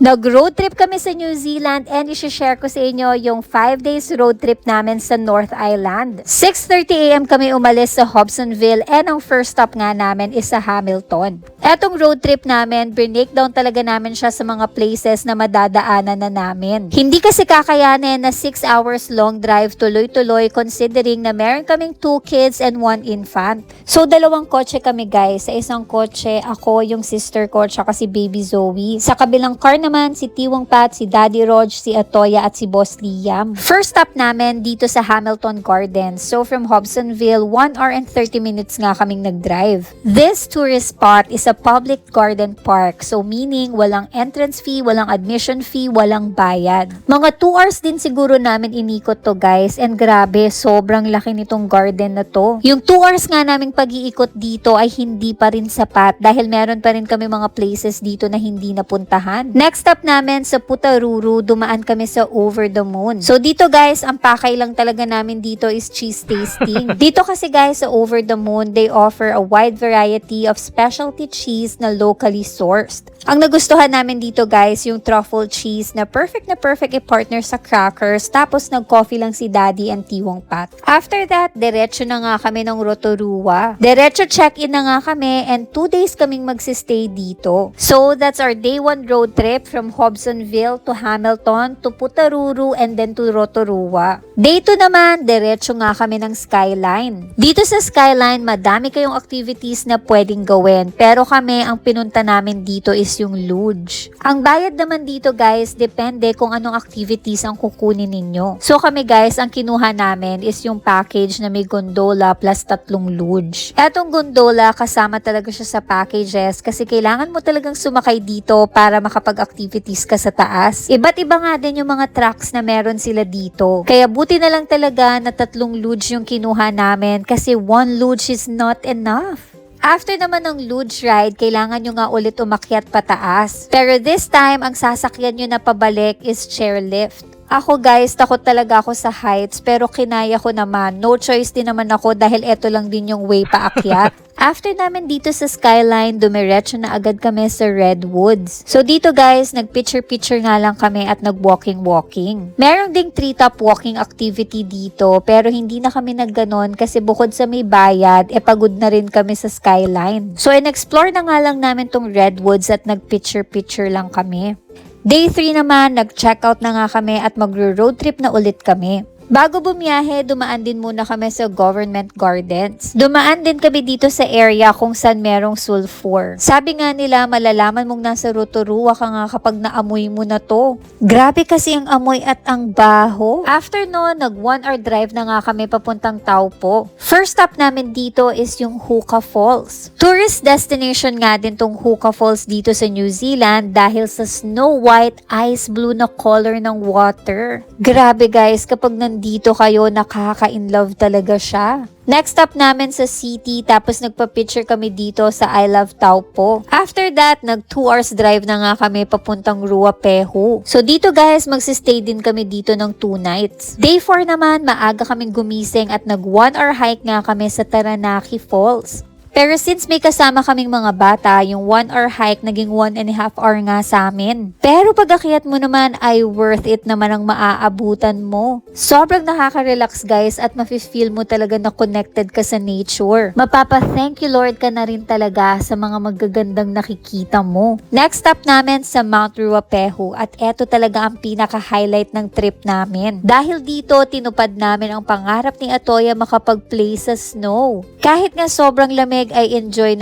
Nag-road trip kami sa New Zealand and i-share ko sa inyo yung 5 days road trip namin sa North Island. 6:30 AM kami umalis sa Hobsonville and ang first stop nga namin is sa Hamilton. Etong road trip namin, breakdown talaga namin siya sa mga places na madadaanan na namin. Hindi kasi kakayanin na 6 hours long drive tuloy-tuloy considering na meron kaming 2 kids and 1 infant. So dalawang kotse kami guys. Sa isang kotse, ako, yung sister ko, tsaka si baby Zoe. Sa kabilang car naman, si Tiwang Pat, si Daddy Rog, si Atoya at si Boss Liam. First stop namin dito sa Hamilton Gardens. So from Hobsonville, 1 hour and 30 minutes nga kaming nag-drive. This tourist spot is a public garden park. So meaning, walang entrance fee, walang admission fee, walang bayad. Mga 2 hours din siguro namin inikot to guys. And grabe, sobrang laki nitong garden na to. Yung 2 hours nga naming pag-iikot dito ay hindi pa rin sapat dahil meron pa rin kami mga places dito na hindi napuntahan. Next stop namin sa Putaruru, dumaan kami sa Over the Moon. So dito guys, ang pakay lang talaga namin dito is cheese tasting. Dito kasi guys sa Over the Moon, they offer a wide variety of specialty cheese na locally sourced. Ang nagustuhan namin dito guys, yung truffle cheese na perfect i-partner sa crackers, tapos nag-coffee lang si Daddy and Tiwang Pat. After that, diretso na nga kami ng Rotorua. Diretso check-in na nga kami and 2 days kaming magsistay dito. So that's our day 1 road trip from Hobsonville to Hamilton to Putaruru and then to Rotorua. Day 2 naman, diretso nga kami ng Skyline. Dito sa Skyline, madami kayong activities na pwedeng gawin, pero kami, ang pinunta namin dito is yung luge. Ang bayad naman dito guys, depende kung anong activities ang kukunin ninyo. So kami guys, ang kinuha namin is yung package na may gondola plus 3 luge. Etong gondola, kasama talaga siya sa packages kasi kailangan mo talagang sumakay dito para makapag-activities ka sa taas. Iba't iba nga din yung mga tracks na meron sila dito. Kaya buti na lang talaga na 3 luge yung kinuha namin kasi 1 luge is not enough. After naman ng luge ride, kailangan nyo nga ulit umakyat pataas. Pero this time, ang sasakyan nyo na pabalik is chairlift. Ako guys, takot talaga ako sa heights pero kinaya ko naman. No choice din naman ako dahil eto lang din yung way paakyat. After namin dito sa Skyline, dumiretso na agad kami sa Redwoods. So dito guys, nag-picture nga lang kami at nag-walking. Meron ding treetop walking activity dito pero hindi na kami nagganon kasi bukod sa may bayad, pagod na rin kami sa Skyline. So in-explore na nga lang namin tong Redwoods at nag-picture lang kami. Day 3 naman, nag-checkout na nga kami at mag-road trip na ulit kami. Bago bumiyahe, dumaan din muna kami sa Government Gardens. Dumaan din kami dito sa area kung saan merong sulfur. Sabi nga nila, malalaman mong nasa Rotorua ka nga kapag naamoy mo na to. Grabe kasi ang amoy at ang baho. After no, nag 1 hour drive na nga kami papuntang Taupo. First stop namin dito is yung Huka Falls. Tourist destination nga din tong Huka Falls dito sa New Zealand dahil sa snow white, ice blue na color ng water. Grabe guys, kapag dito kayo, nakaka-inlove talaga siya. Next stop namin sa city, tapos nagpa-picture kami dito sa I Love Taupo. After that, nag 2 hours drive na nga kami papuntang Ruapehu. So dito guys, magsistay din kami dito ng 2 nights. Day 4 naman, maaga kaming gumising at nag 1 hour hike nga kami sa Taranaki Falls. Pero since may kasama kaming mga bata, yung 1 hour hike naging 1.5 hour nga sa amin. Pero pag akyat mo naman ay worth it naman ang maaabutan mo. Sobrang nakaka-relax guys at mafe-feel mo talaga na connected ka sa nature. Mapapa-thank you Lord ka na rin talaga sa mga magagandang nakikita mo. Next stop namin sa Mount Ruapehu at eto talaga ang pinaka-highlight ng trip namin. Dahil dito, tinupad namin ang pangarap ni Atoya makapag-play sa snow. Kahit nga sobrang lamig ay enjoy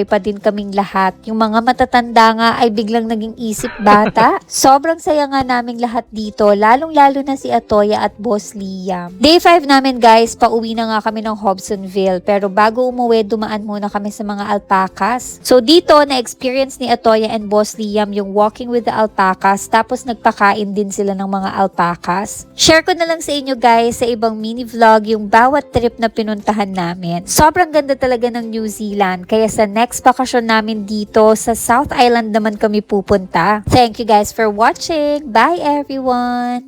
pa din kaming lahat. Yung mga matatanda nga ay biglang naging isip bata. Sobrang saya nga naming lahat dito, lalong-lalo na si Atoya at Boss Liam. Day 5 namin guys, pauwi na nga kami ng Hobsonville. Pero bago umuwi, dumaan muna kami sa mga alpacas. So dito, na-experience ni Atoya and Boss Liam yung walking with the alpacas, tapos nagpakain din sila ng mga alpacas. Share ko na lang sa inyo guys sa ibang mini vlog yung bawat trip na pinuntahan namin. Sobrang ganda talaga ng New Zealand. Kaya sa next bakasyon namin dito sa South Island naman kami pupunta. Thank you guys for watching. Bye everyone!